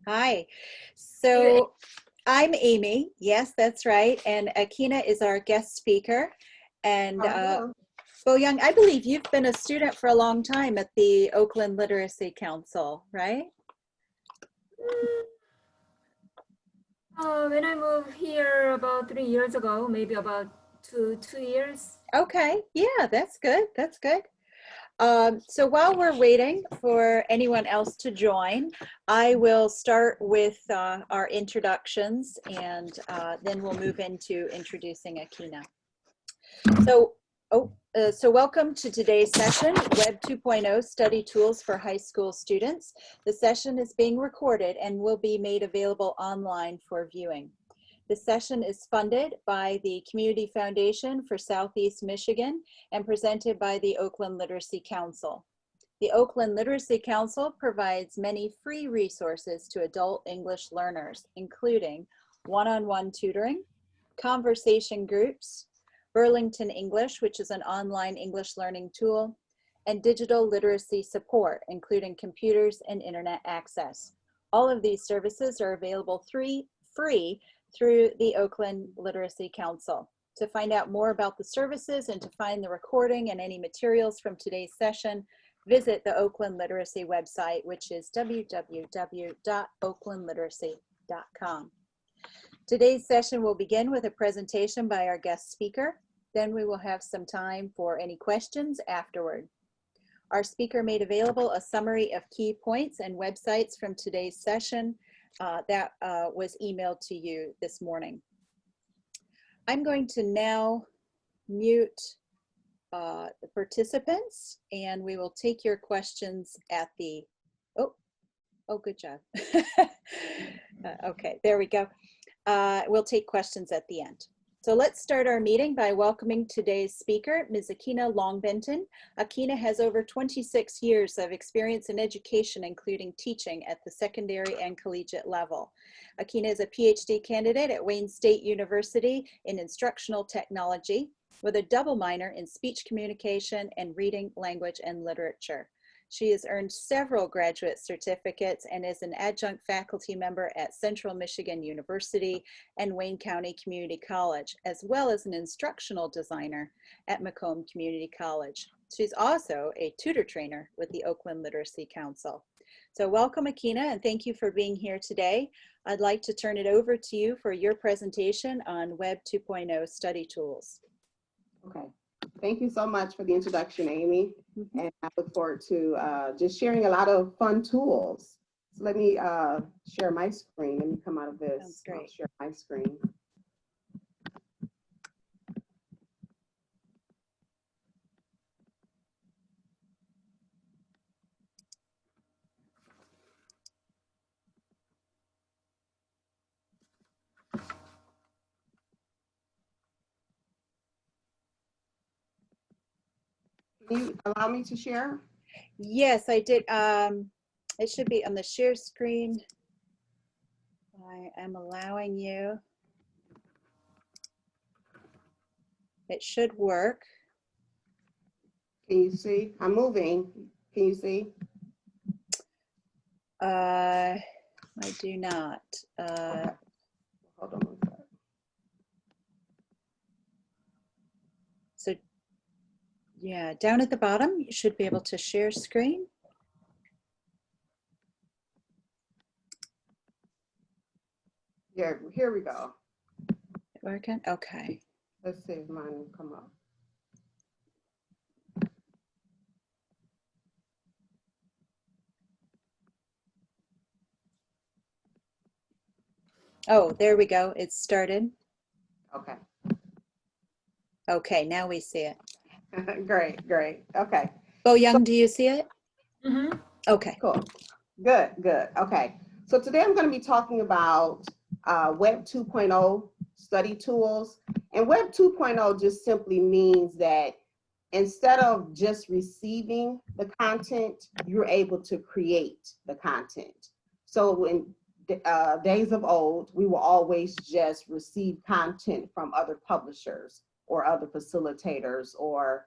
Hi. You, So I'm Amy. Yes, that's right. And A'Kena is our guest speaker. And how are you? Bo-Young, I believe you've been a student for a long time at the Oakland Literacy Council, right? When I moved here about 3 years ago, maybe about two years. Okay. Yeah, that's good. That's good. So while we're waiting for anyone else to join, I will start with our introductions and then we'll move into introducing A'Kena. So welcome to today's session, Web 2.0 Study Tools for High School Students. The session is being recorded and will be made available online for viewing. The session is funded by the Community Foundation for Southeast Michigan and presented by the Oakland Literacy Council. The Oakland Literacy Council provides many free resources to adult English learners, including one-on-one tutoring, conversation groups, Burlington English, which is an online English learning tool, and digital literacy support, including computers and internet access. All of these services are available free through the Oakland Literacy Council. To find out more about the services and to find the recording and any materials from today's session, visit the Oakland Literacy website, which is www.oaklandliteracy.com. Today's session will begin with a presentation by our guest speaker. Then we will have some time for any questions afterward. Our speaker made available a summary of key points and websites from today's session that was emailed to you this morning. I'm going to now mute the participants and we will take your questions at the, oh, good job. Okay, there we go. We'll take questions at the end. So let's start our meeting by welcoming today's speaker, Ms. A'Kena LongBenton. A'Kena has over 26 years of experience in education, including teaching at the secondary and collegiate level. A'Kena is a PhD candidate at Wayne State University in instructional technology with a double minor in speech communication and reading, language, and literature. She has earned several graduate certificates and is an adjunct faculty member at Central Michigan University and Wayne County Community College, as well as an instructional designer at Macomb Community College. She's also a tutor trainer with the Oakland Literacy Council. So welcome, A'Kena, and thank you for being here today. I'd like to turn it over to you for your presentation on Web 2.0 study tools. Okay. Thank you so much for the introduction, Amy. And I look forward to just sharing a lot of fun tools. So let me share my screen. Let me come out of this. Sounds great. I'll share my screen. Can you allow me to share? Yes, I did. It should be on the share screen. I am allowing you. It should work. Can you see? I'm moving. Can you see? I do not. Okay. Hold on one second. So yeah, down at the bottom, you should be able to share screen. Yeah, here we go. Working? Okay. Let's see if mine will come up. Oh, there we go. It's started. Okay. Okay, now we see it. Great, great. Okay. Bo-Young, do you see it? Mm-hmm. Okay. Cool. Good, good. Okay. So today I'm going to be talking about Web 2.0 study tools. And Web 2.0 just simply means that instead of just receiving the content, you're able to create the content. So in days of old, we will always just receive content from other publishers or other facilitators or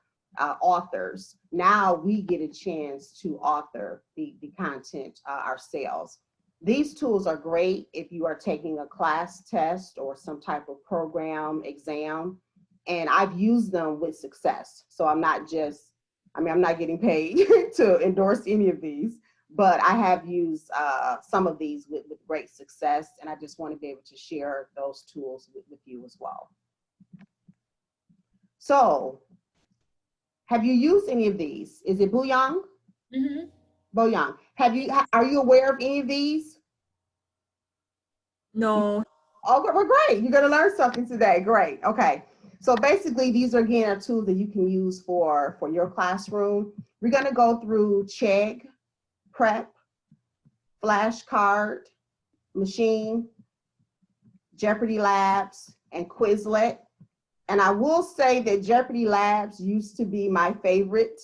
authors. Now we get a chance to author the content ourselves. These tools are great if you are taking a class test or some type of program exam, and I've used them with success. So I'm not just, I mean, I'm not getting paid to endorse any of these, but I have used some of these with great success, and I just want to be able to share those tools with you as well. So, have you used any of these? Is it Booyang? Mm-hmm. Booyang. Are you aware of any of these? No. Oh, well, great. You're going to learn something today. Great. Okay. So basically, these are, again, are tools that you can use for your classroom. We're going to go through Chegg Prep, Flashcard Machine, JeopardyLabs, and Quizlet. And I will say that JeopardyLabs used to be my favorite,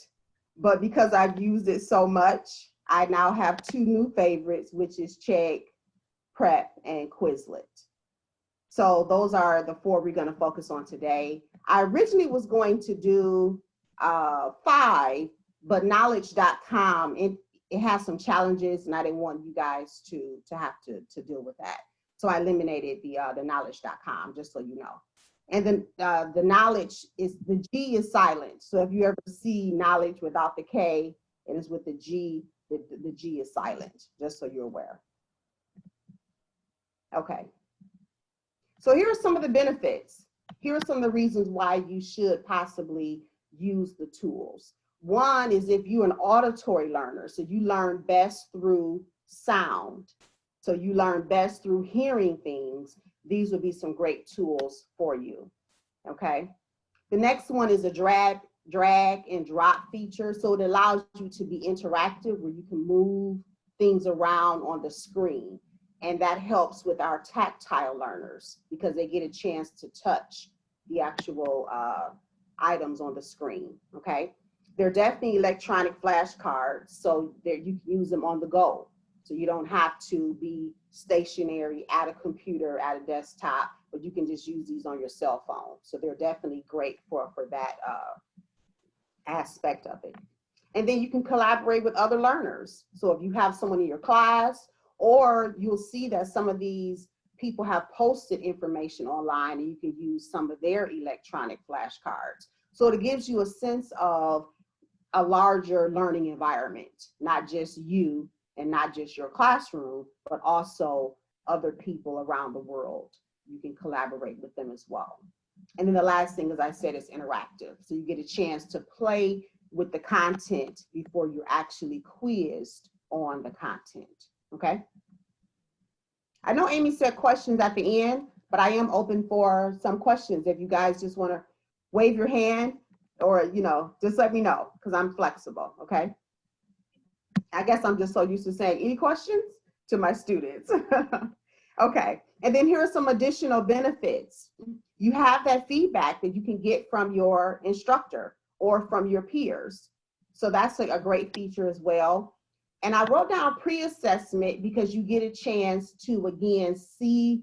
but because I've used it so much, I now have two new favorites, which is Chegg Prep and Quizlet. So those are the four we're going to focus on today. I originally was going to do 5, but Gnowledge.com, it has some challenges, and I didn't want you guys to have to deal with that. So I eliminated the Gnowledge.com, just so you know. And then the Gnowledge is, the G is silent. So if you ever see Knowledge without the K, it is with the G, the G is silent, just so you're aware. Okay. So here are some of the benefits. Here are some of the reasons why you should possibly use the tools. One is if you're an auditory learner, so you learn best through sound. So you learn best through hearing things. These would be some great tools for you, okay? The next one is a drag and drop feature. So it allows you to be interactive where you can move things around on the screen. And that helps with our tactile learners because they get a chance to touch the actual items on the screen, okay? They're definitely electronic flashcards, so you can use them on the go. So you don't have to be stationary at a computer, at a desktop, but you can just use these on your cell phone. So they're definitely great for that aspect of it. And then you can collaborate with other learners. So if you have someone in your class, or you'll see that some of these people have posted information online and you can use some of their electronic flashcards. So it gives you a sense of a larger learning environment, not just you and not just your classroom, but also other people around the world. You can collaborate with them as well. And then the last thing, as I said, is interactive. So you get a chance to play with the content before you're actually quizzed on the content. Okay. I know Amy said questions at the end, but I am open for some questions. If you guys just want to wave your hand or, you know, just let me know because I'm flexible. Okay. I guess I'm just so used to saying any questions to my students. Okay. And then here are some additional benefits. You have that feedback that you can get from your instructor or from your peers. So that's a great feature as well. And I wrote down pre-assessment because you get a chance to, again, see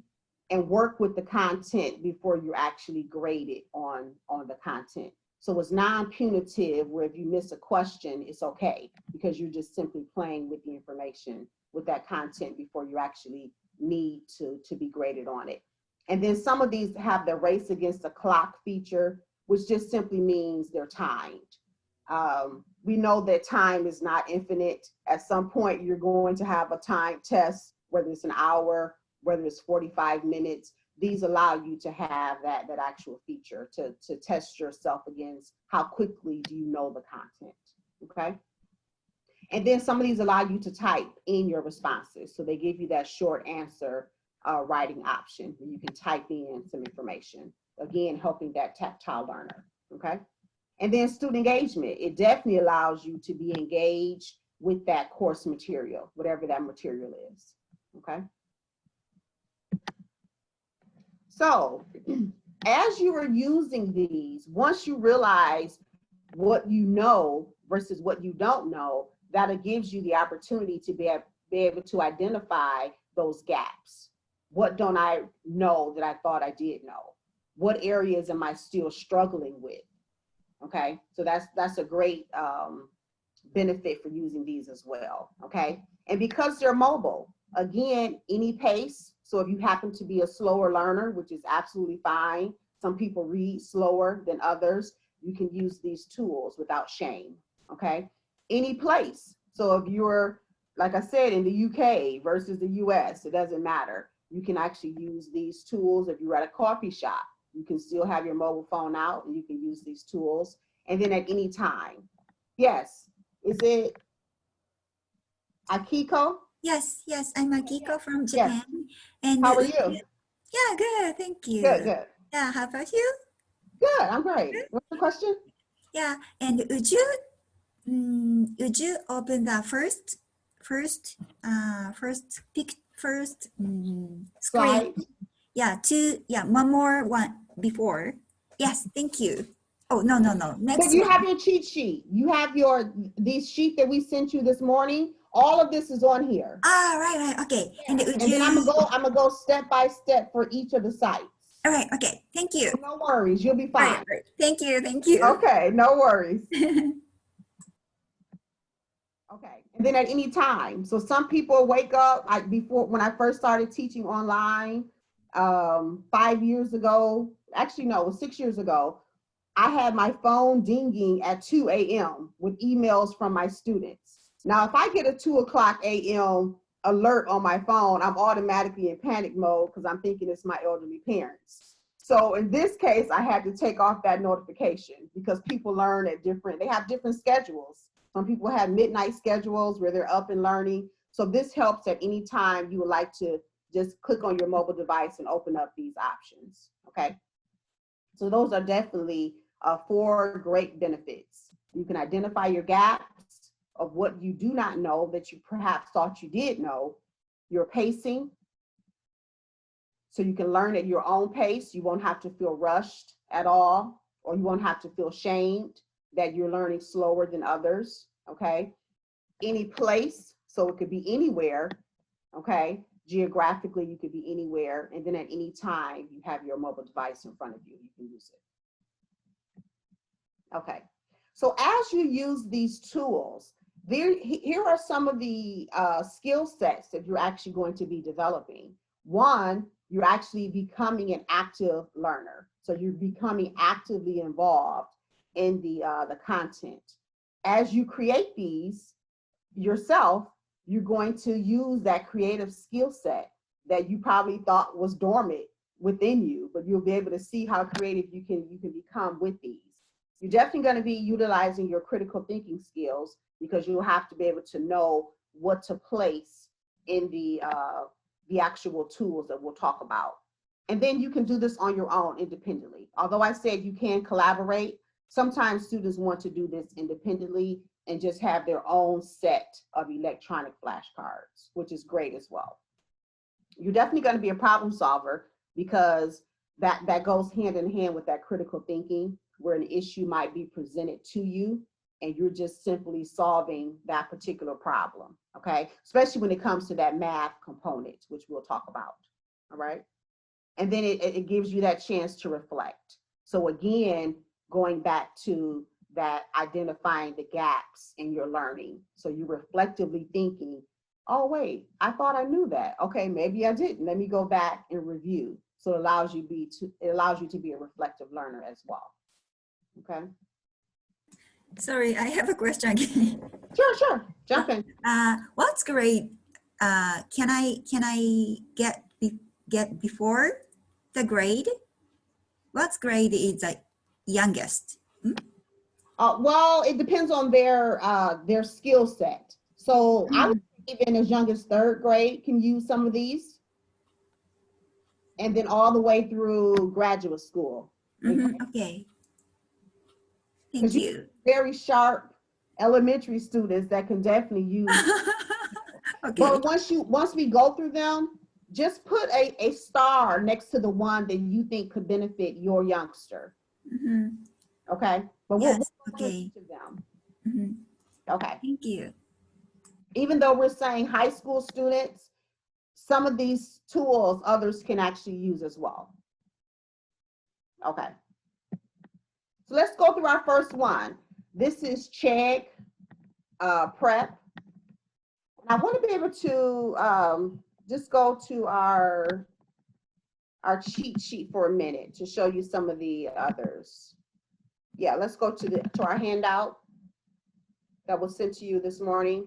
and work with the content before you're actually graded on the content. So it's non-punitive where if you miss a question, it's okay because you're just simply playing with the information with that content before you actually need to be graded on it. And then some of these have the race against the clock feature, which just simply means they're timed. We know that time is not infinite. At some point, you're going to have a time test, whether it's an hour, whether it's 45 minutes. These allow you to have that actual feature to test yourself against how quickly do you know the content, okay? And then some of these allow you to type in your responses. So they give you that short answer writing option where you can type in some information, again, helping that tactile learner, okay? And then student engagement, it definitely allows you to be engaged with that course material, whatever that material is, okay? So as you are using these, once you realize what you know versus what you don't know, that gives you the opportunity to be able to identify those gaps. What don't I know that I thought I did know? What areas am I still struggling with? Okay, so that's a great benefit for using these as well, okay? And because they're mobile, Again, any pace. So if you happen to be a slower learner, which is absolutely fine, some people read slower than others, you can use these tools without shame, okay? Any place. So if you're, like I said, in the UK versus the US, it doesn't matter. You can actually use these tools. If you're at a coffee shop, you can still have your mobile phone out and you can use these tools. And then at any time. Yes, is it Akiko? Yes, yes, I'm Akiko from Yes. Japan. And How are you? yeah, good, thank you. Good, good. Yeah, how about you? Good, I'm great. What's the question? Yeah, and would you open the first screen? Slide. Yeah, one before. Yes, thank you. Oh, no. But Next you one. have your cheat sheet. You have these sheet that we sent you this morning. All of this is on here. Ah, right, okay. And would And you? then I'm gonna go step by step for each of the sites. All right, okay. Thank you. No worries, you'll be All fine. right. Thank you. Okay, no worries. Okay, and then at any time. So some people wake up, when I first started teaching online 5 years ago, actually no, it was 6 years ago, I had my phone dinging at 2 a.m. with emails from my students. Now, if I get a 2 o'clock a.m. alert on my phone, I'm automatically in panic mode because I'm thinking it's my elderly parents. So in this case, I had to take off that notification because people learn they have different schedules. Some people have midnight schedules where they're up and learning. So this helps at any time you would like to just click on your mobile device and open up these options, okay? So those are definitely 4 great benefits. You can identify your gaps of what you do not know that you perhaps thought you did know, your pacing, so you can learn at your own pace. You won't have to feel rushed at all, or you won't have to feel shamed that you're learning slower than others, okay? Any place, so it could be anywhere, okay? Geographically, you could be anywhere, and then at any time, you have your mobile device in front of you, you can use it. Okay, so as you use these tools, here are some of the skill sets that you're actually going to be developing. One, you're actually becoming an active learner. So you're becoming actively involved in the content. As you create these yourself, you're going to use that creative skill set that you probably thought was dormant within you, but you'll be able to see how creative you can become with these. You're definitely going to be utilizing your critical thinking skills because you'll have to be able to know what to place in the actual tools that we'll talk about. And then you can do this on your own independently. Although I said you can collaborate, sometimes students want to do this independently and just have their own set of electronic flashcards, which is great as well. You're definitely going to be a problem solver because that goes hand in hand with that critical thinking, where an issue might be presented to you and you're just simply solving that particular problem, okay? Especially when it comes to that math component, which we'll talk about, all right? And then it gives you that chance to reflect. So again, going back to that identifying the gaps in your learning. So you're reflectively thinking, oh wait, I thought I knew that. Okay, maybe I didn't. Let me go back and review. So it allows you to be a reflective learner as well. Okay. Sorry, I have a question again. Sure. Jump in. What's grade? Can I get before the grade? What's grade is the youngest? Well, it depends on their skill set. So I would say even as young as 3rd grade can use some of these, and then all the way through graduate school. Okay. Thank you. Very sharp elementary students that can definitely use. Okay. But once we go through them, just put a star next to the one that you think could benefit your youngster. Okay. But yes. we'll Okay. each of them. Okay. Thank you. Even though we're saying high school students, some of these tools others can actually use as well. Okay. So let's go through our first one. This is Chegg Prep. I want to be able to just go to our cheat sheet for a minute to show you some of the others. Yeah, let's go to our handout that was sent to you this morning.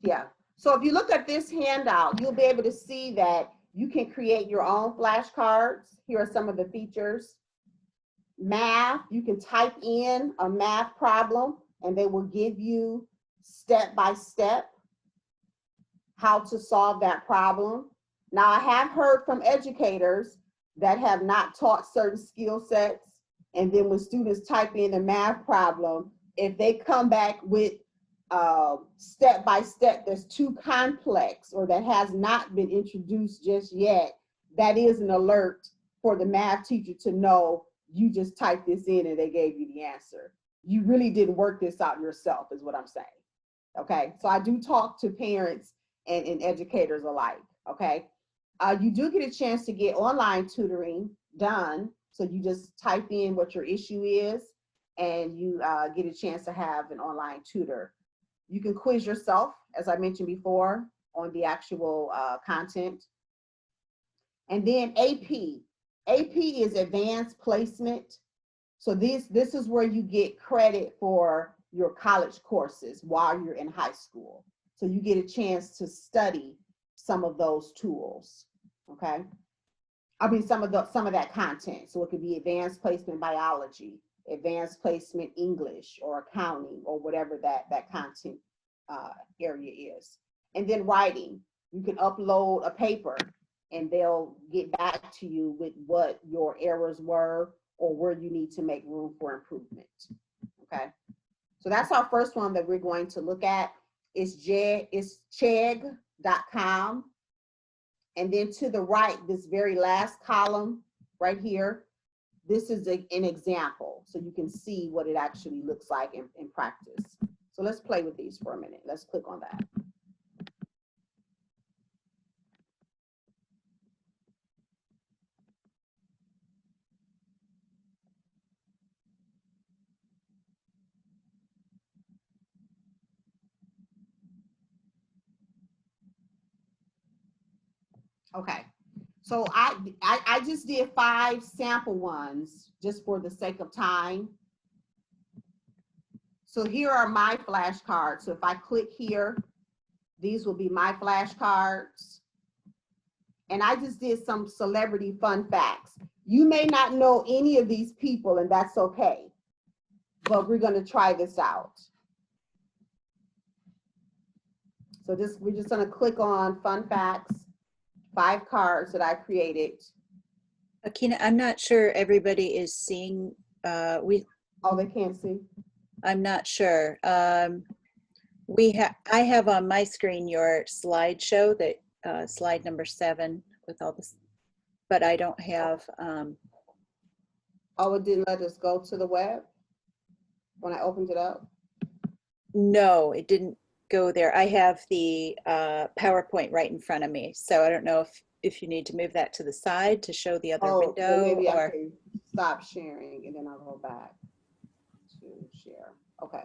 Yeah, so if you look at this handout, you'll be able to see that you can create your own flashcards. Here are some of the features. Math, you can type in a math problem and they will give you step by step how to solve that problem. Now, I have heard from educators that have not taught certain skill sets, and then when students type in a math problem, if they come back with step by step that's too complex or that has not been introduced just yet, that is an alert for the math teacher to know you just typed this in and they gave you the answer. You really didn't work this out yourself, is what I'm saying. Okay, so I do talk to parents and educators alike. Okay, you do get a chance to get online tutoring done. So you just type in what your issue is and you get a chance to have an online tutor. You can quiz yourself, as I mentioned before, on the actual content. And then AP. AP is advanced placement. So this is where you get credit for your college courses while you're in high school. So you get a chance to study some of those tools, okay? I mean, some of that content. So it could be advanced placement biology, advanced placement English or accounting or whatever that content area is. And then writing, you can upload a paper and they'll get back to you with what your errors were or where you need to make room for improvement, okay? So that's our first one that we're going to look at. It's Chegg.com. And then to the right, this very last column right here, this is an example. So you can see what it actually looks like in practice. So let's play with these for a minute. Let's click on that. Okay, so I just did 5 sample ones just for the sake of time. So here are my flashcards. So if I click here, these will be my flashcards. And I just did some celebrity fun facts. You may not know any of these people and that's okay, but we're gonna try this out. So we're just gonna click on fun facts. 5 cards that I created. A'Kena, I'm not sure everybody is seeing. Oh, they can't see? I'm not sure. I have on my screen your slideshow, that slide number 7 with all this, but I don't have. Oh, it didn't let us go to the web when I opened it up? No, it didn't go there. I have the PowerPoint right in front of me, so I don't know if you need to move that to the side to show the other window. Well, maybe or I can stop sharing and then I'll go back to share. Okay.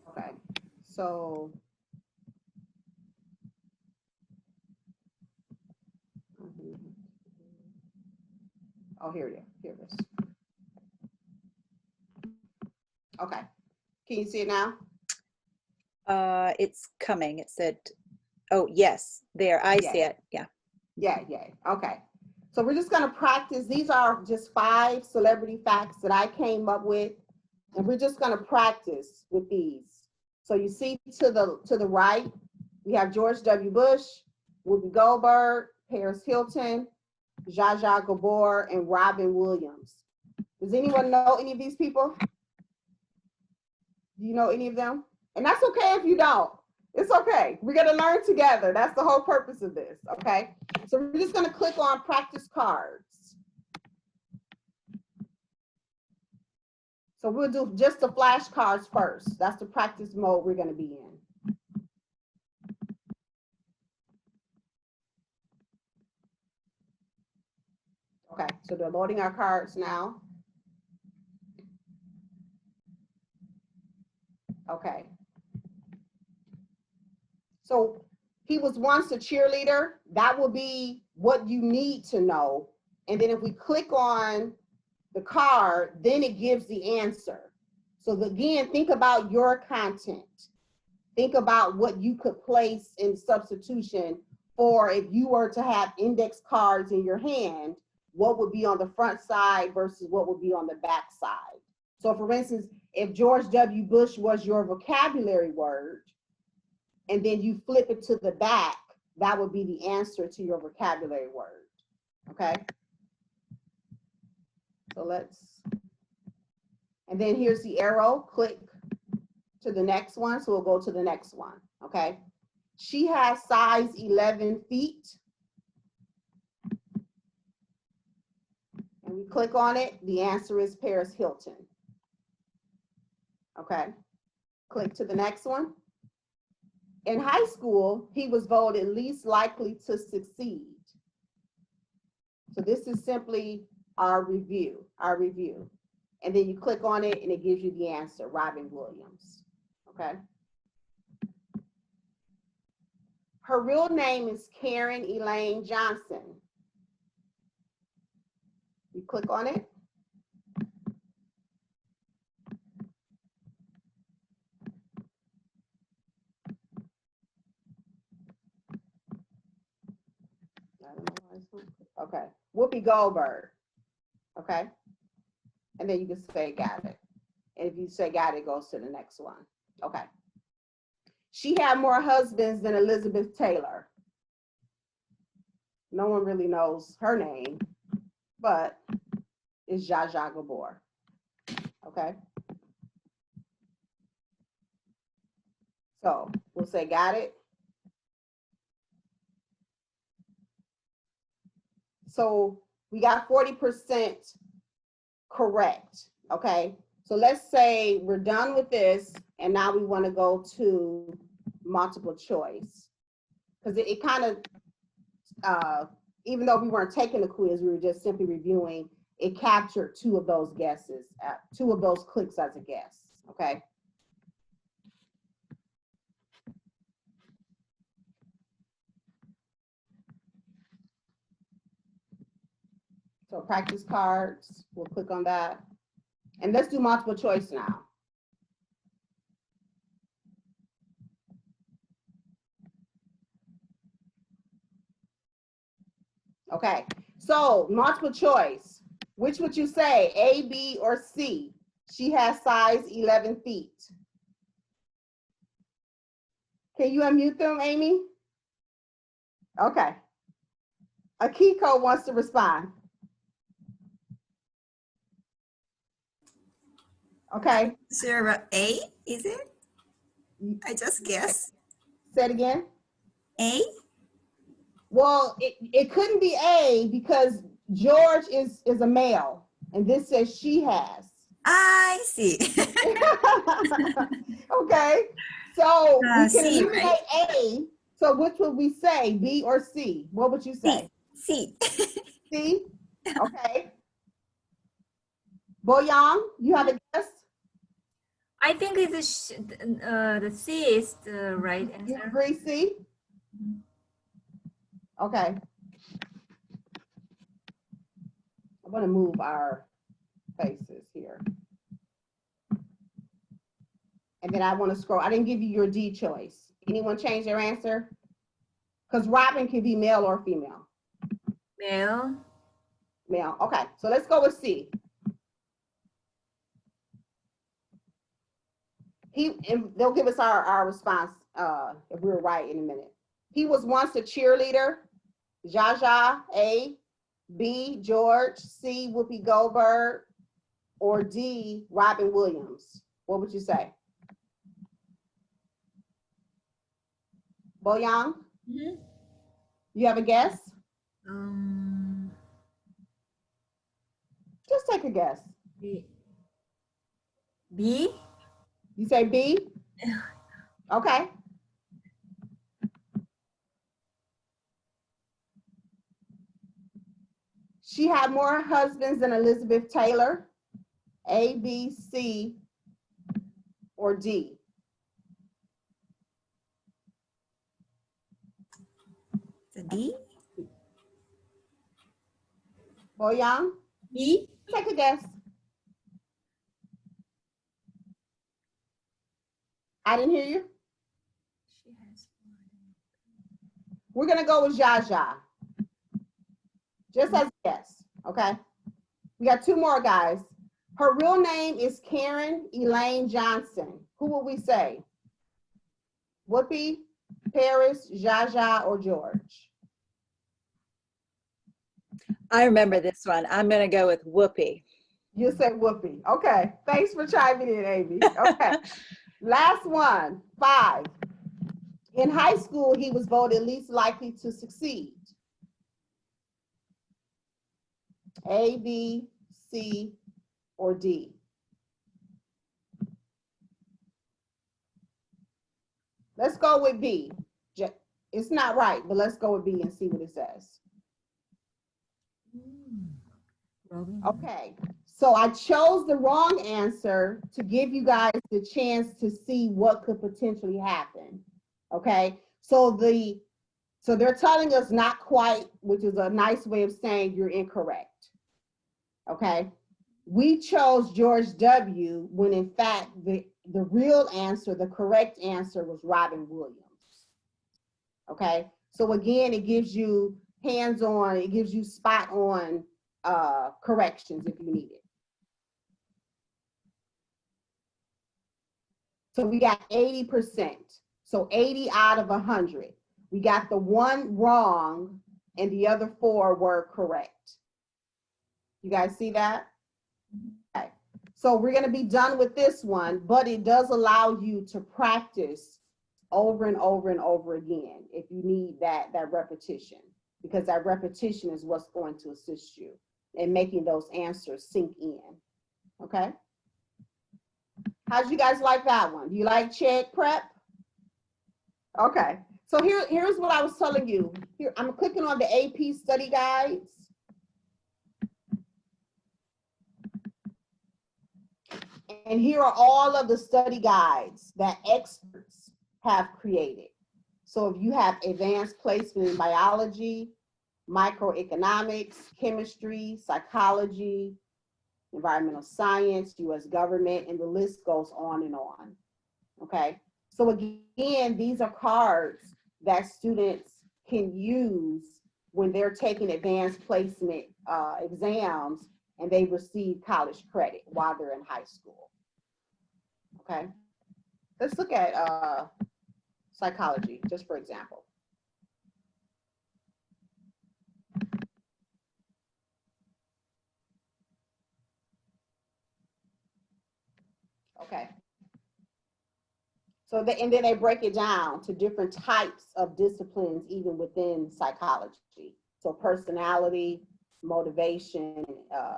Okay, so oh, here it is. Here it is. Okay, can you see it now? it's coming. It said, oh yes, there. I see it. Yeah. Yeah. Okay. So we're just going to practice. These are just 5 celebrity facts that I came up with, and we're just going to practice with these. So you see to the right, we have George W. Bush, Whoopi Goldberg, Paris Hilton, Zsa Zsa Gabor, and Robin Williams. Does anyone know any of these people? Do you know any of them? And that's okay if you don't. It's okay. We're going to learn together. That's the whole purpose of this, okay? So we're just going to click on practice cards. So we'll do just the flashcards first. That's the practice mode we're going to be in. Okay, so they're loading our cards now. Okay. So he was once a cheerleader. That will be what you need to know. And then if we click on the card, then it gives the answer. So again, think about your content. Think about what you could place in substitution for if you were to have index cards in your hand, what would be on the front side versus what would be on the back side. So for instance, if George W. Bush was your vocabulary word, and then you flip it to the back, that would be the answer to your vocabulary word, okay? So and then here's the arrow, click to the next one, so we'll go to the next one, okay? She has size 11 feet. And we click on it, the answer is Paris Hilton. Okay, click to the next one. In high school, he was voted least likely to succeed. So this is simply our review. And then you click on it and it gives you the answer, Robin Williams, okay? Her real name is Karen Elaine Johnson. You click on it. Okay, Whoopi Goldberg, okay? And then you can say got it. And if you say got it, it goes to the next one, okay? She had more husbands than Elizabeth Taylor. No one really knows her name, but it's Zsa Zsa Gabor, okay? So we'll say got it. So we got 40% correct, okay? So let's say we're done with this and now we want to go to multiple choice. Because it kind of, even though we weren't taking the quiz, we were just simply reviewing, it captured two of those guesses, two of those clicks as a guess, okay? So practice cards, we'll click on that. And let's do multiple choice now. Okay, so multiple choice. Which would you say, A, B, or C? She has size 11 feet. Can you unmute them, Amy? Okay. Akiko wants to respond. Okay. Sure, A, is it? I just guess. Say it again. A? Well, it couldn't be A because George is a male, and this says she has. I see. Okay, so we can C, eliminate right? A. So which would we say, B or C? What would you say? C. C. Okay. Boyang, you have a guess? I think it's the C is the right You answer. agree, C? Okay. I want to move our faces here. And then I want to scroll. I didn't give you your D choice. Anyone change their answer? Because Robin can be male or female. Male. Male. Okay, so let's go with C. And they'll give us our response if we're right in a minute. He was once a cheerleader. Zsa Zsa, A. B, George. C, Whoopi Goldberg. Or D, Robin Williams. What would you say? Boyang? Mm-hmm. You have a guess? Um, Just take a guess. B. B? You say B? Okay. She had more husbands than Elizabeth Taylor. A, B, C, or D? The D? Boyoung, B? take a guess. I didn't hear you. She has We're gonna go with Jaja. Just as a guess, okay? We got two more guys. Her real name is Karen Elaine Johnson. Who will we say? Whoopi, Paris, Jaja, or George? I remember this one. I'm going to go with Whoopi. You said Whoopi. Okay. Thanks for chiming in, Amy. Okay. Last one, 5. In high school, he was voted least likely to succeed. A, B, C, or D? Let's go with B. It's not right, but let's go with B and see what it says. Robin. Okay, so I chose the wrong answer to give you guys the chance to see what could potentially happen. Okay, so they're telling us not quite, which is a nice way of saying you're incorrect. Okay, we chose George W. when in fact the real answer, the correct answer was Robin Williams. Okay, so again, it gives you hands-on, it gives you spot-on corrections if you need it. So we got 80%. So 80 out of 100. We got the one wrong and the other 4 were correct. You guys see that? Okay. So we're going to be done with this one, but it does allow you to practice over and over and over again if you need that repetition, because that repetition is what's going to assist you in making those answers sink in. Okay? How'd you guys like that one? Do you like Chegg Prep? Okay. So here's what I was telling you. Here, I'm clicking on the AP study guides. And here are all of the study guides that experts have created. So if you have advanced placement in biology, microeconomics, chemistry, psychology, environmental science, US government, and the list goes on and on. Okay. So again, these are cards that students can use when they're taking advanced placement exams and they receive college credit while they're in high school. Okay. Let's look at psychology, just for example. Okay. So and then they break it down to different types of disciplines, even within psychology. So personality, motivation,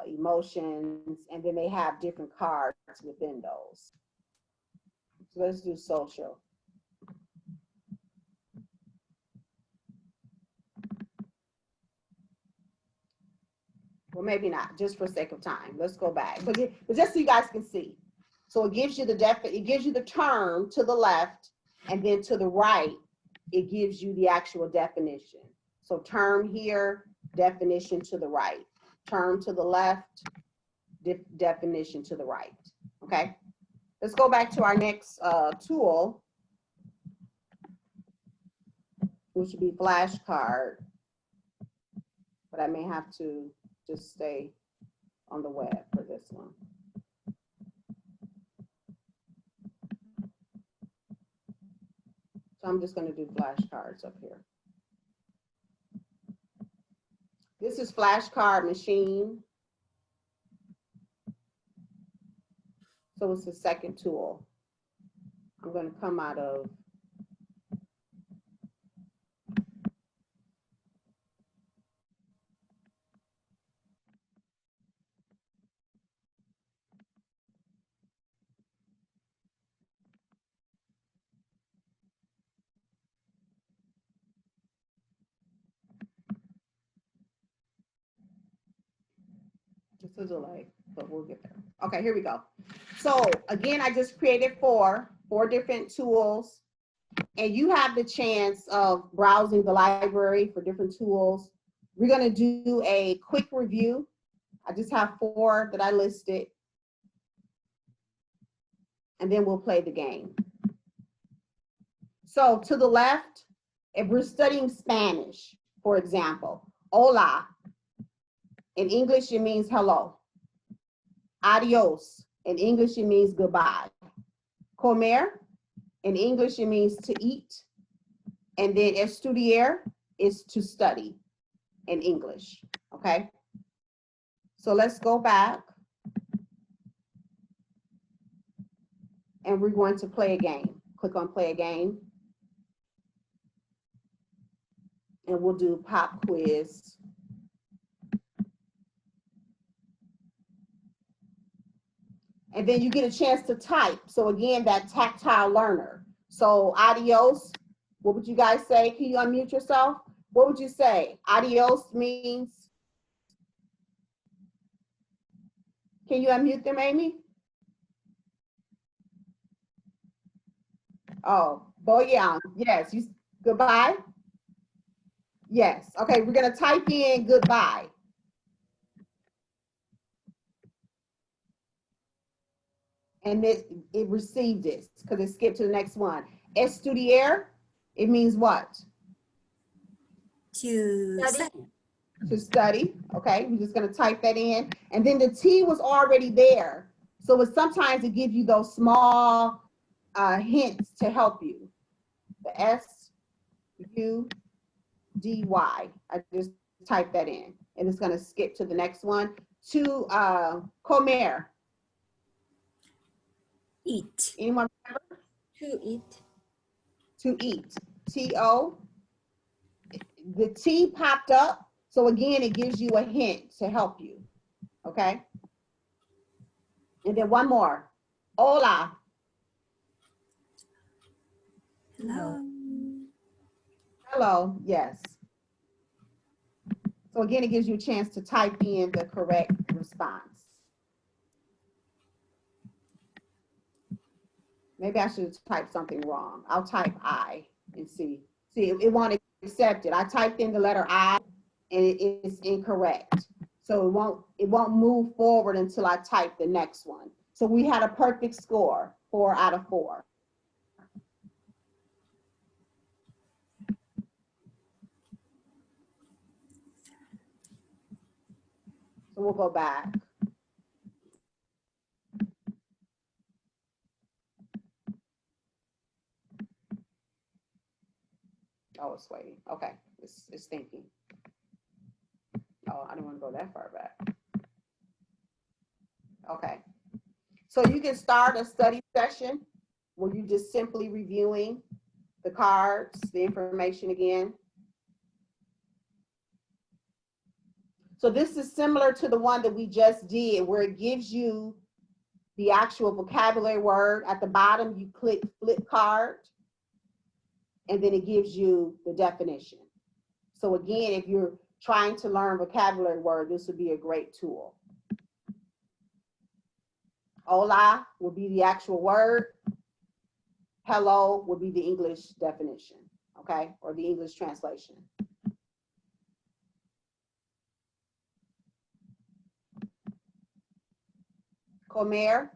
emotions, and then they have different cards within those. So let's do social. Well, maybe not, just for sake of time. Let's go back, but just so you guys can see. So it gives you it gives you the term to the left, and then to the right, it gives you the actual definition. So term here, definition to the right. Term to the left, definition to the right. Okay. Let's go back to our next tool, which would be flashcard. But I may have to just stay on the web for this one. So I'm just going to do flashcards up here. This is Flashcard Machine. So it's the second tool. I'm going to come out of Just a delay, but we'll get there. Okay, here we go. So again, I just created four different tools, and you have the chance of browsing the library for different tools. We're gonna do a quick review. I just have 4 that I listed, and then we'll play the game. So to the left, if we're studying Spanish, for example, hola, in English, it means hello. Adios, in English, it means goodbye. Comer, in English, it means to eat. And then estudiar is to study in English, okay? So let's go back. And we're going to play a game. Click on play a game. And we'll do pop quiz. And then you get a chance to type. So again, that tactile learner. So adios, what would you guys say? Can you unmute yourself? What would you say? Adios means, can you unmute them, Amy? Oh, boyang, yes, goodbye? Yes, okay, we're gonna type in goodbye. And it received this because it skipped to the next one. Estudiar, it means what? To Study. study. To study, okay? We're just gonna type that in. And then the T was already there. So sometimes it gives you those small hints to help you. The S-U-D-Y, I just typed that in. And it's gonna skip to the next one. To comer. Eat. Anyone remember? To eat. To eat. T-O. The T popped up. So again, it gives you a hint to help you. Okay. And then one more. Hola. Hello. Hello. Yes. So again, it gives you a chance to type in the correct response. Maybe I should type something wrong. I'll type I and see. See, it won't accept it. I typed in the letter I and it is incorrect. So it won't move forward until I type the next one. So we had a perfect score, 4 out of 4. So we'll go back. Oh, it's waiting. Okay, it's thinking. Oh, I didn't want to go that far back. Okay, so you can start a study session where you're just simply reviewing the cards, the information again. So this is similar to the one that we just did, where it gives you the actual vocabulary word. At the bottom, you click flip card, and then it gives you the definition. So again, if you're trying to learn vocabulary word, this would be a great tool. Hola would be the actual word. Hello would be the English definition, okay? Or the English translation. Comer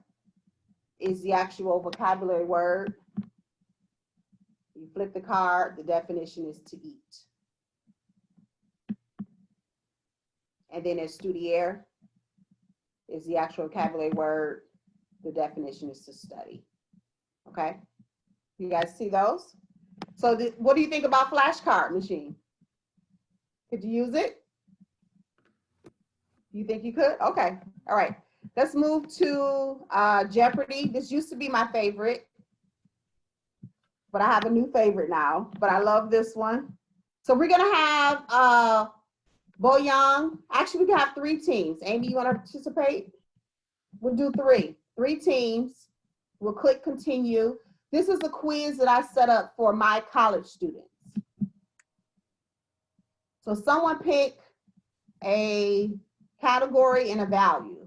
is the actual vocabulary word. You flip the card, the definition is to eat. And then estudiar is the actual vocabulary word. The definition is to study. Okay? You guys see those? So what do you think about Flashcard Machine? Could you use it? You think you could? Okay. All right. Let's move to Jeopardy. This used to be my favorite, but I have a new favorite now, but I love this one. So we're gonna have Boyoung. Actually, we can have 3 teams. Amy, you wanna participate? We'll do 3 teams. We'll click continue. This is a quiz that I set up for my college students. So someone pick a category and a value.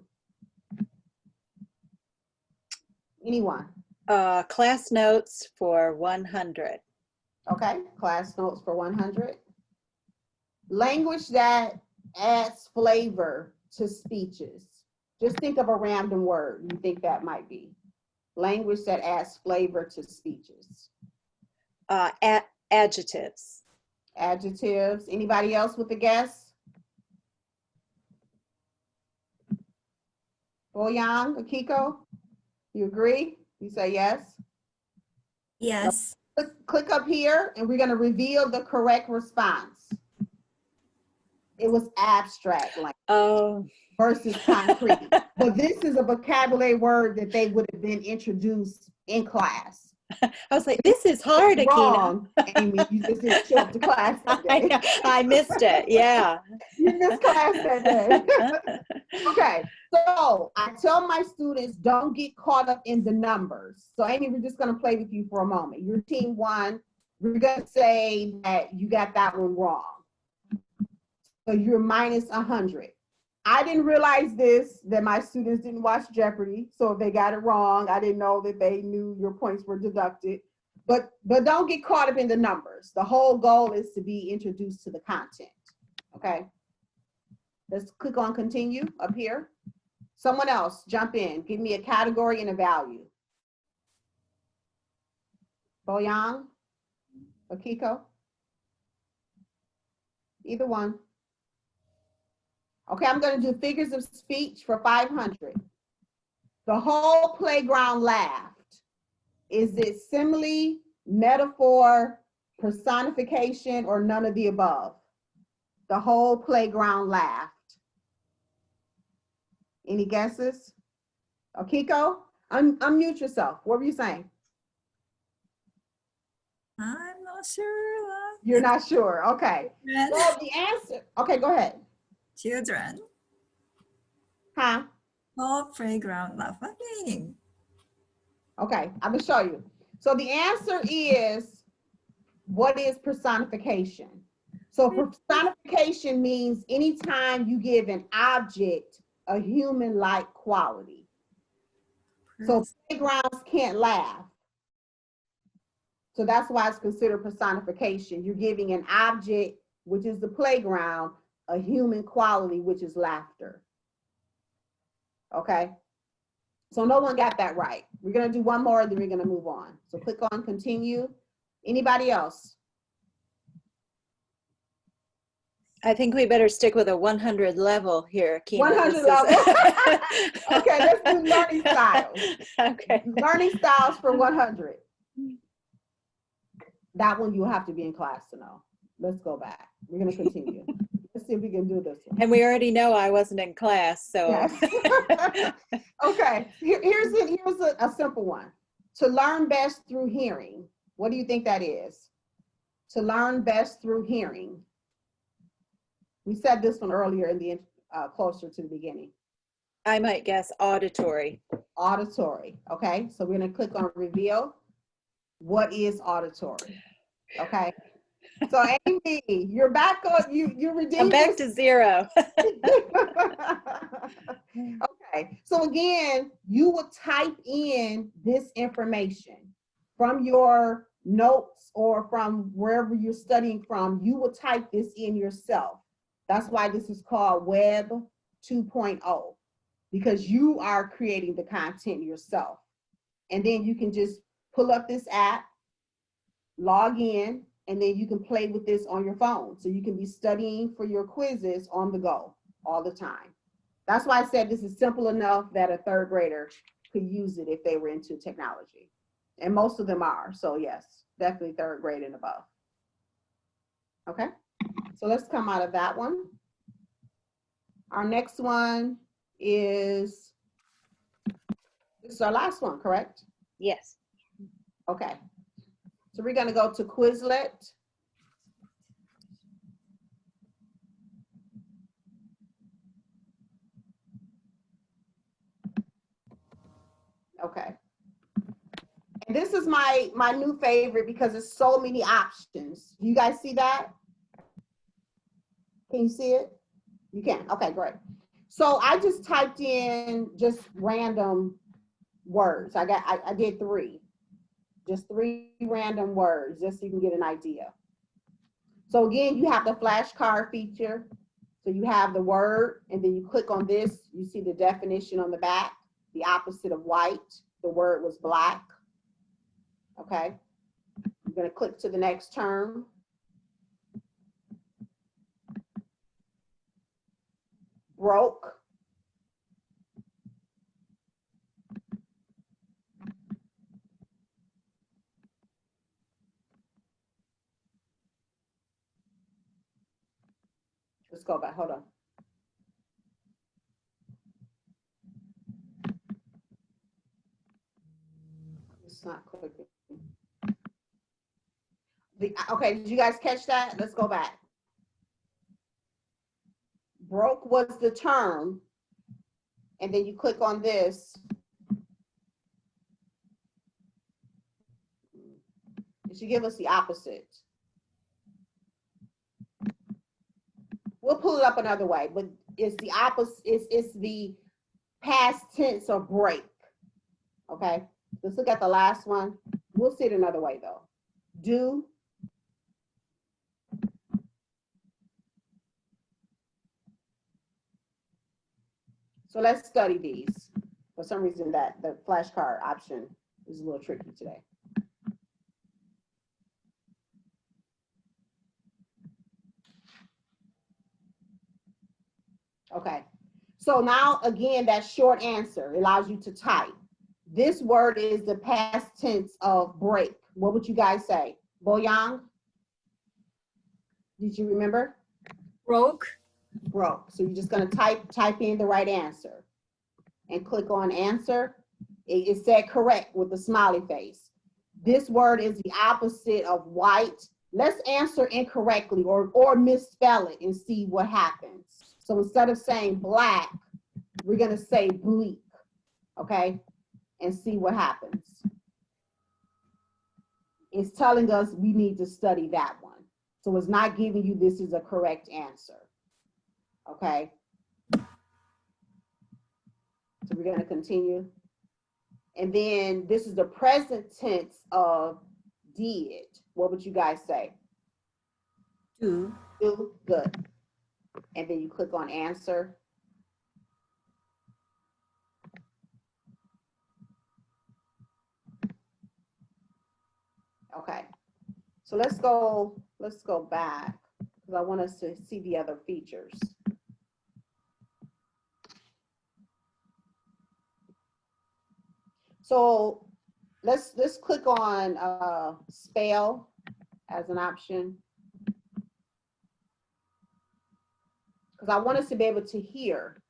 Anyone? Class notes for 100. Okay, class notes for 100. Language that adds flavor to speeches. Just think of a random word you think that might be. Language that adds flavor to speeches. Adjectives. Adjectives. Anybody else with a guess? Boyang, Akiko, you agree? You say yes? Yes. Click up here and we're going to reveal the correct response. It was abstract language. Oh, Versus concrete. But this is a vocabulary word that they would have been introduced in class. I was like, this is hard, A'Kena. Wrong, Amy. You just didn't show up to class that day. I missed it. Yeah. You missed class that day. Okay, so I tell my students, don't get caught up in the numbers. So Amy, we're just going to play with you for a moment. You're team 1. We're going to say that you got that one wrong. So you're minus 100. I didn't realize that my students didn't watch Jeopardy. So if they got it wrong, I didn't know that they knew your points were deducted. But don't get caught up in the numbers. The whole goal is to be introduced to the content. Okay. Let's click on continue up here. Someone else jump in. Give me a category and a value. Boyang, Akiko, either one. Okay, I'm going to do figures of speech for 500. The whole playground laughed. Is it simile, metaphor, personification, or none of the above? The whole playground laughed. Any guesses? Akiko, unmute yourself. What were you saying? I'm not sure. You're not sure. Okay. Well, the answer. Okay, go ahead. Children. Huh? Oh, playground laugh. What meaning? Okay, I'm gonna show you. So the answer is, what is personification? So personification means anytime you give an object a human-like quality. So playgrounds can't laugh. So that's why it's considered personification. You're giving an object, which is the playground, a human quality, which is laughter. Okay, so no one got that right. We're gonna do one more, then we're gonna move on. So click on continue. Anybody else? I think we better stick with a 100 level here, A'Kena. 100 level. Okay, let's do learning styles. Okay. Learning styles for 100. That one you'll have to be in class to know. Let's go back. We're gonna continue. Let's see if we can do this one. And we already know I wasn't in class, so. Yes. Okay, here's a simple one. To learn best through hearing. What do you think that is? To learn best through hearing. We said this one earlier in the closer to the beginning. I might guess auditory. Auditory. Okay, so we're gonna click on reveal. What is auditory? Okay. So Amy, you're back on, you redeemed. I'm back to 0. Okay, so again, you would type in this information from your notes or from wherever you're studying from. You will type this in yourself. That's why this is called Web 2.0, because you are creating the content yourself. And then you can just pull up this app, log in, and then you can play with this on your phone. So you can be studying for your quizzes on the go all the time. That's why I said this is simple enough that a 3rd grader could use it if they were into technology. And most of them are. So yes, definitely 3rd grade and above. Okay, so let's come out of that one. Our next one is, this is our last one, correct? Yes. Okay, so we're gonna go to Quizlet. Okay, and this is my new favorite because it's so many options. You guys see that? Can you see it? You can, okay, great. So I just typed in just random words. I did three, just three random words, just so you can get an idea. So again, you have the flashcard feature. So you have the word, and then you click on this, you see the definition on the back, the opposite of white. The word was black. Okay. I'm going to click to the next term. Broke. Let's go back, hold on. It's not clicking. Okay, did you guys catch that? Let's go back. Broke was the term, and then you click on this. It should give us the opposite. We'll pull it up another way, but it's the opposite, it's the past tense of break. Okay, let's look at the last one. We'll see it another way though. Do. So let's study these. For some reason that the flashcard option is a little tricky today. Okay, so now again, that short answer allows you to type. This word is the past tense of break. What would you guys say? Boyang? Did you remember? Broke. Broke. So you're just gonna type in the right answer and click on answer. It said correct with the smiley face. This word is the opposite of white. Let's answer incorrectly or misspell it and see what happens. So instead of saying black, we're gonna say bleak, okay? And see what happens. It's telling us we need to study that one. So it's not giving you this is a correct answer, okay? So we're gonna continue. And then this is the present tense of did. What would you guys say? Do. Do, good. And then you click on answer. Okay, so let's go back because I want us to see the other features. So let's click on spell as an option, because I want us to be able to hear.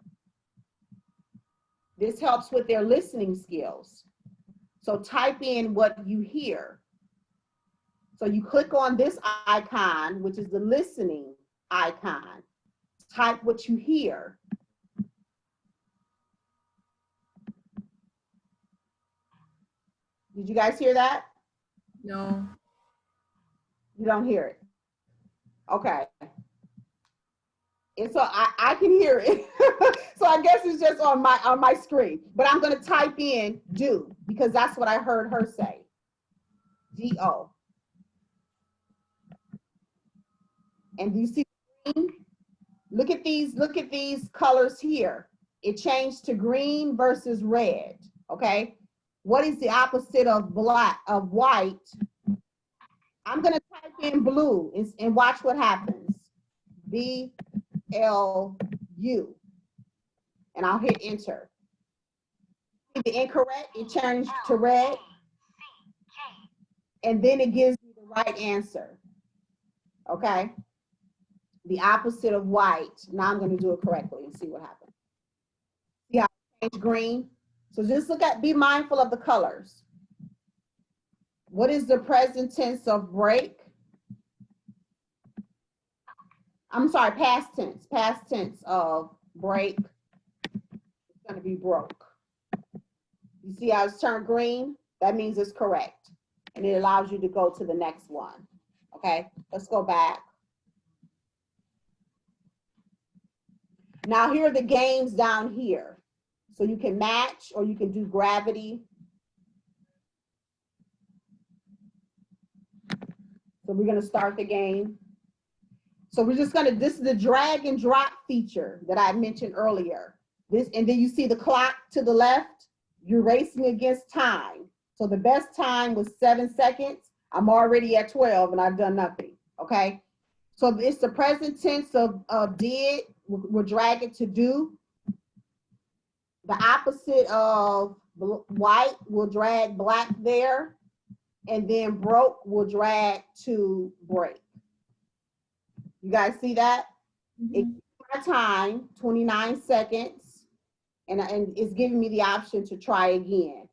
This helps with their listening skills. So type in what you hear. So you click on this icon, which is the listening icon. Type what you hear. Did you guys hear that? No. You don't hear it. Okay. And so I can hear it. So I guess it's just on my screen. But I'm going to type in do because that's what I heard her say. D-O. And you see green? Look at these colors here. It changed to green versus red. Okay. What is the opposite of white? I'm going to type in blue and watch what happens. B-L-U. And I'll hit enter. The incorrect, it changed to red. And then it gives me the right answer. Okay. The opposite of white. Now I'm going to do it correctly and see what happens. See how I changed green? So just be mindful of the colors. What is the present tense of break? I'm sorry, past tense. Past tense of break. It's going to be broke. You see how it's turned green? That means it's correct. And it allows you to go to the next one. Okay, let's go back. Now here are the games down here. So you can match or you can do gravity. So we're gonna start the game. So we're just gonna, this is the drag and drop feature that I mentioned earlier. This, and then you see the clock to the left, you're racing against time. So the best time was 7 seconds. I'm already at 12 and I've done nothing, okay? So it's the present tense of did, we'll drag it to do. The opposite of white, we'll drag black there. And then broke, we'll drag to break. You guys see that? It's my time, 29 seconds, and it's giving me the option to try again.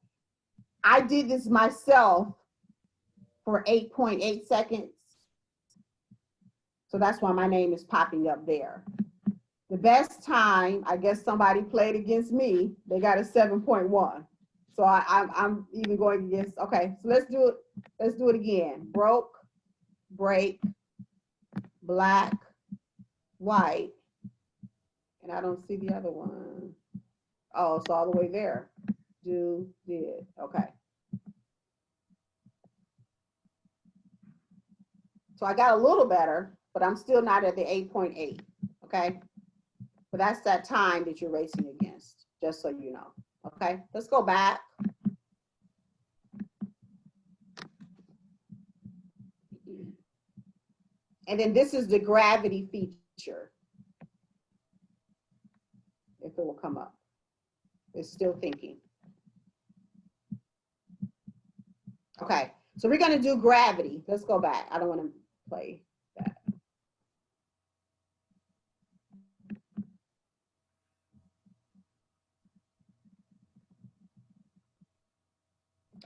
I did this myself for 8.8 seconds. So that's why my name is popping up there. The best time, I guess somebody played against me, they got a 7.1. So I'm even going against, okay, so let's do it again. Broke, break, black, white, and I don't see the other one. Oh, it's all the way there. Do, did, okay. So I got a little better, but I'm still not at the 8.8, okay? But that's that time that you're racing against, just so you know. Okay, let's go back. And then this is the gravity feature. If it will come up. It's still thinking. Okay, so we're gonna do gravity. Let's go back. I don't want to play that.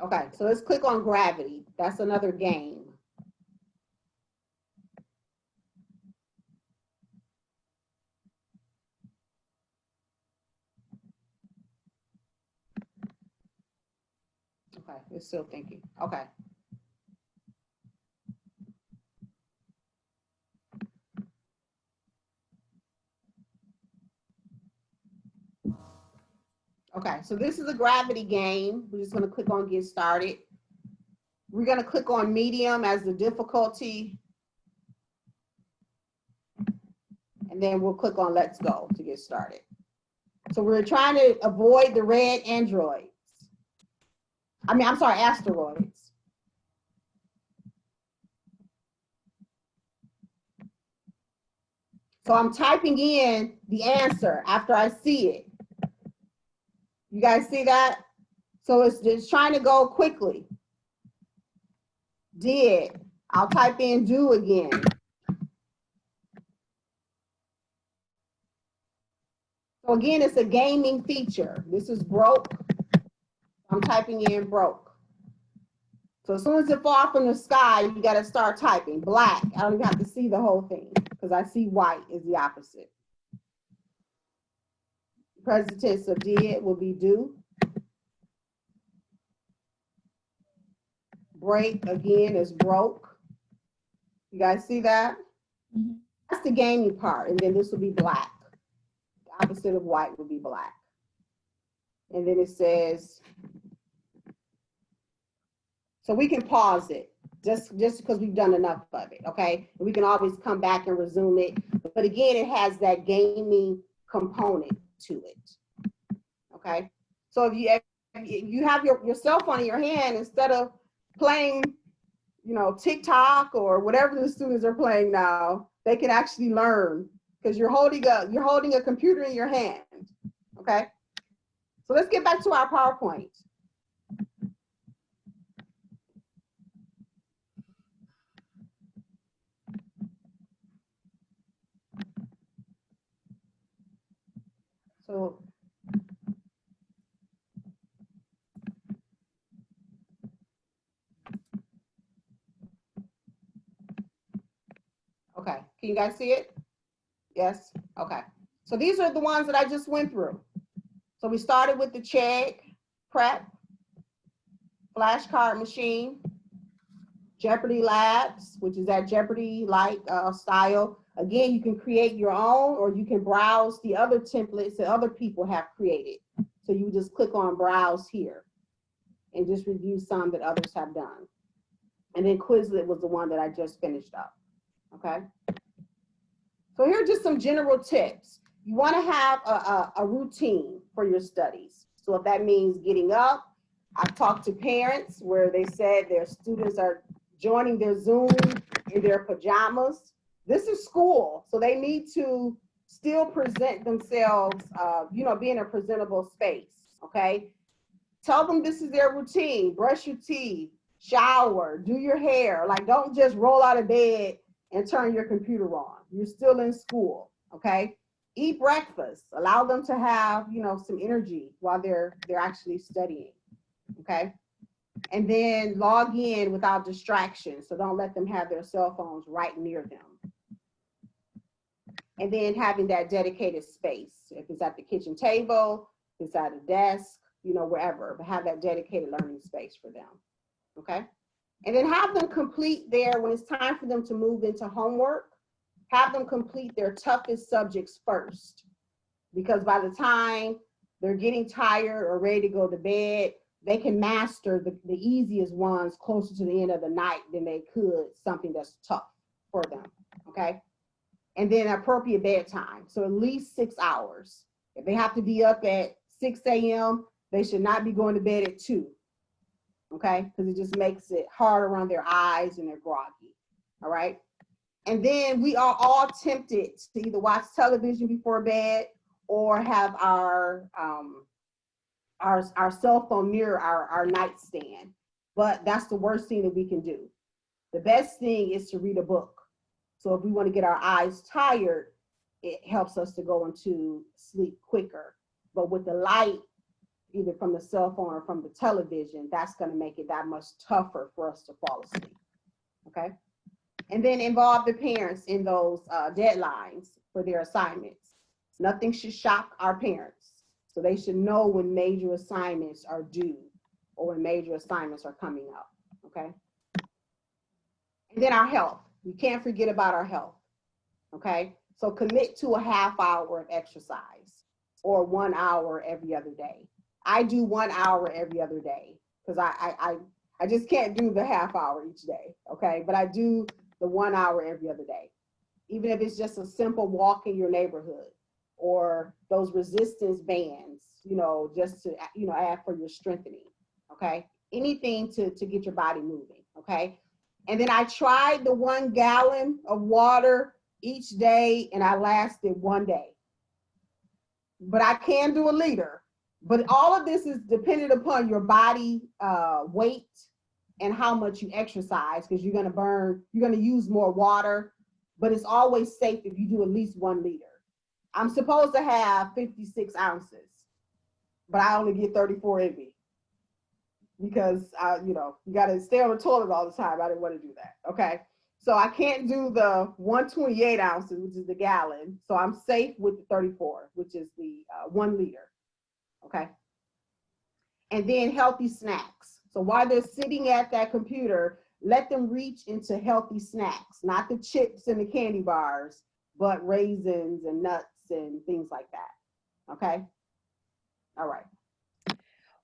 Okay, so let's click on gravity. That's another game. Okay, it's still thinking. Okay. Okay, so this is a gravity game. We're just going to click on get started. We're going to click on medium as the difficulty. And then we'll click on let's go to get started. So we're trying to avoid the red androids. I'm sorry, asteroids. So I'm typing in the answer after I see it. You guys see that? So it's trying to go quickly. Did. I'll type in do again. So again, it's a gaming feature. This is broke. I'm typing in broke. So as soon as it falls from the sky, you got to start typing. Black. I don't even have to see the whole thing because I see white is the opposite. Present tense of did will be do. Break again is broke. You guys see that? Mm-hmm. That's the gaming part. And then this will be black. The opposite of white will be black. And then it says, so we can pause it just because we've done enough of it, okay? And we can always come back and resume it. But again, it has that gaming component to it, okay? So if you have your cell phone in your hand, instead of playing, you know, TikTok or whatever the students are playing now, they can actually learn because you're holding a computer in your hand, okay? So let's get back to our PowerPoint. So okay, can you guys see it? Yes, okay. So these are the ones that I just went through. So we started with the Chegg Prep, Flashcard Machine, JeopardyLabs, which is that Jeopardy-like style. Again, you can create your own, or you can browse the other templates that other people have created. So you just click on browse here and just review some that others have done. And then Quizlet was the one that I just finished up, okay? So here are just some general tips. You wanna have a routine for your studies. So if that means getting up, I've talked to parents where they said their students are joining their Zoom in their pajamas. This is school, so they need to still present themselves, you know, be in a presentable space, okay? Tell them this is their routine. Brush your teeth, shower, do your hair. Like, don't just roll out of bed and turn your computer on. You're still in school, okay? Eat breakfast. Allow them to have, you know, some energy while they're actually studying, okay? And then log in without distractions. So don't let them have their cell phones right near them. And then having that dedicated space. If it's at the kitchen table, if it's at a desk, you know, wherever, but have that dedicated learning space for them, okay? And then have them complete when it's time for them to move into homework, have them complete their toughest subjects first. Because by the time they're getting tired or ready to go to bed, they can master the easiest ones closer to the end of the night than they could something that's tough for them, okay? And then appropriate bedtime, so at least 6 hours. If they have to be up at 6 a.m., they should not be going to bed at 2, okay? Because it just makes it hard around their eyes and they're groggy, all right? And then we are all tempted to either watch television before bed or have our cell phone near our nightstand. But that's the worst thing that we can do. The best thing is to read a book. So if we want to get our eyes tired, it helps us to go into sleep quicker. But with the light, either from the cell phone or from the television, that's going to make it that much tougher for us to fall asleep, okay? And then involve the parents in those deadlines for their assignments. Nothing should shock our parents. So they should know when major assignments are due or when major assignments are coming up, okay? And then our health. We can't forget about our health, okay? So commit to a half hour of exercise or 1 hour every other day. I do 1 hour every other day because I just can't do the half hour each day, okay? But I do the 1 hour every other day. Even if it's just a simple walk in your neighborhood or those resistance bands, you know, just to, you know, add for your strengthening, okay? Anything to get your body moving, okay? And then I tried the 1 gallon of water each day and I lasted 1 day. But I can do a liter. But all of this is dependent upon your body weight and how much you exercise, because you're gonna use more water, but it's always safe if you do at least 1 liter. I'm supposed to have 56 ounces, but I only get 34 in me because you know, you gotta stay on the toilet all the time. I didn't want to do that, okay? So I can't do the 128 ounces, which is the gallon. So I'm safe with the 34, which is the 1 liter, okay? And then healthy snacks. So while they're sitting at that computer, let them reach into healthy snacks, not the chips and the candy bars, but raisins and nuts and things like that, okay? All right.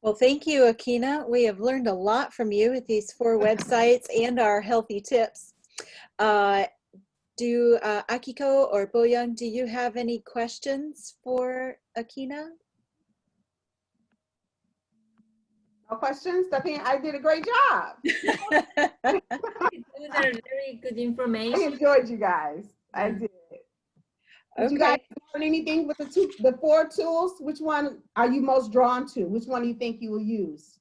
Well, thank you, A'Kena. We have learned a lot from you with these 4 websites and our healthy tips. Akiko or Boyoung, do you have any questions for A'Kena? No questions? I think I did a great job. Those are very good I information. enjoyed you guys. I did. Did you guys learn anything with the 4 tools? Which one are you most drawn to? Which one do you think you will use?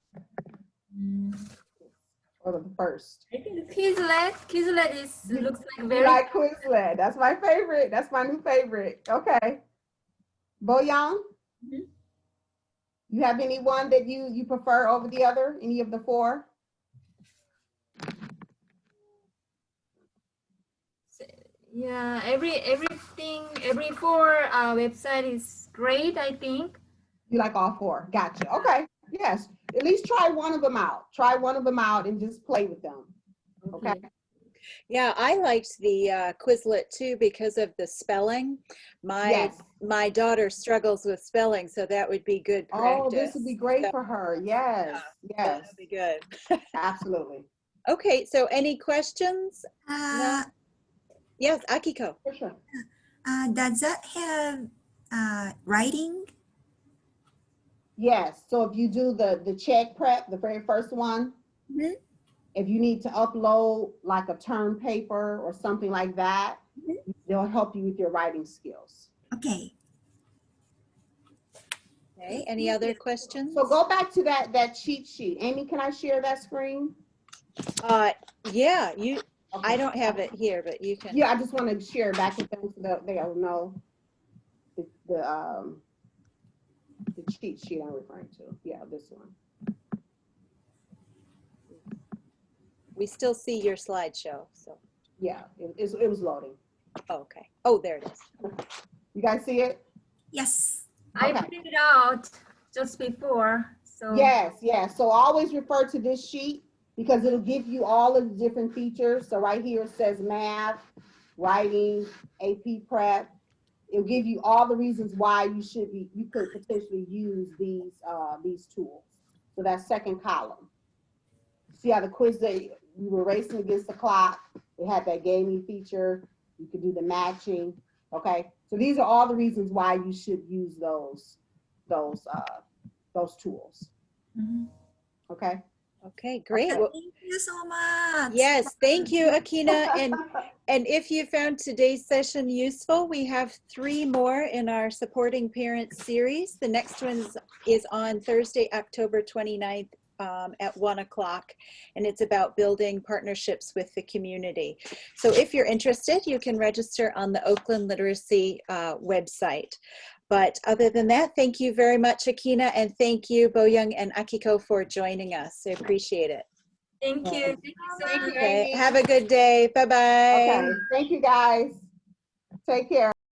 Or the first? I think the Quizlet. Quizlet looks like You very. like Quizlet. That's my favorite. That's my new favorite. Okay. Boyoung? Mhm. You have anyone that you prefer over the other? Any of the 4? Yeah, every 4 website is great, I think. You like all 4? Gotcha. Okay. Yes. At least try one of them out. Try one of them out and just play with them. Okay. Yeah, I liked the Quizlet too because of the spelling. Yes. My daughter struggles with spelling, so that would be good practice. Oh, this would be great So, for her. Yes. Yes. that'd be good. Absolutely. Okay, so any questions? No? Yes, Akiko. For sure. Does that have writing? Yes. So if you do the Chegg Prep, the very first one, Mhm. if you need to upload like a term paper or something like that, they'll help you with your writing skills. Okay. Okay, any other questions? So go back to that cheat sheet. Amy, can I share that screen? Yeah, Okay. I don't have it here, but you can. Yeah, I just want to share it back with them so that they'll know the cheat sheet I'm referring to. Yeah, this one. We still see your slideshow, so. Yeah, it was loading. Oh, okay. Oh, there it is. You guys see it? Yes. I Okay. printed out just before, so. Yes, yes. So always refer to this sheet because it'll give you all of the different features. So right here it says math, writing, AP prep. It'll give you all the reasons why you could potentially use these tools. So that second column. See how the quiz that we were racing against the clock, it had that gaming feature. You could do the matching. Okay. So these are all the reasons why you should use those tools. Mhm. Okay. Okay, great. Well, Thank you so much. yes, thank you, A'Kena. And if you found today's session useful, we have 3 more in our Supporting Parents series. The next one is on Thursday, October 29th at 1 o'clock, and it's about building partnerships with the community. So if you're interested, you can register on the Oakland Literacy website. But other than that, thank you very much, A'Kena, and thank you, Boyoung and Akiko, for joining us. I appreciate it. Thank you. Thank you so much. Okay, have a good day. Bye-bye. Okay. Thank you guys. Take care.